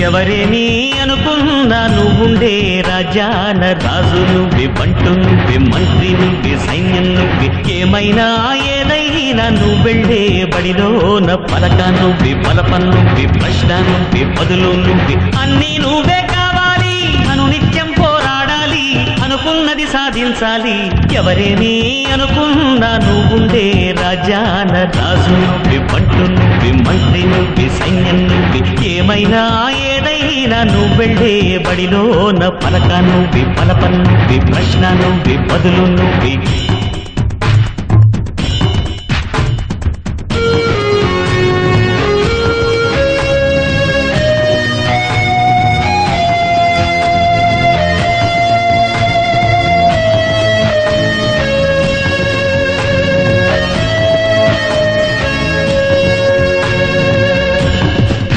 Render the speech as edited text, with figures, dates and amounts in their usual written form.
ఎవరేని అనుకున్నా నువ్వుండే రాజాన రాజు నువ్వే, బంటు నువ్వే, మంత్రి నువ్వే, సైన్యం నువ్వే, ఏమైనా ఏదైనా నువ్వెళ్ళే బడిలోన పలక నువ్వే, బలపం నువ్వే, ప్రశ్న నువ్వే, బదులు నువ్వే, అన్నీ నువ్వే కావాలి. అనునిత్యం పోరాడాలి, అనుకున్నది సాధించాలి. ఎవరేని అనుకున్నా నువ్వుండే రాజాన రాజు నువ్వే, బంటు నువ్వే, మంత్రి నువ్వే, సైన్యం నువ్వే, ఏమైనా ఏదైనా నువ్వెళ్ళే బడిలోన పలక నువ్వే, బలపం నువ్వే, ప్రశ్న నువ్వే, బదులు నువ్వే.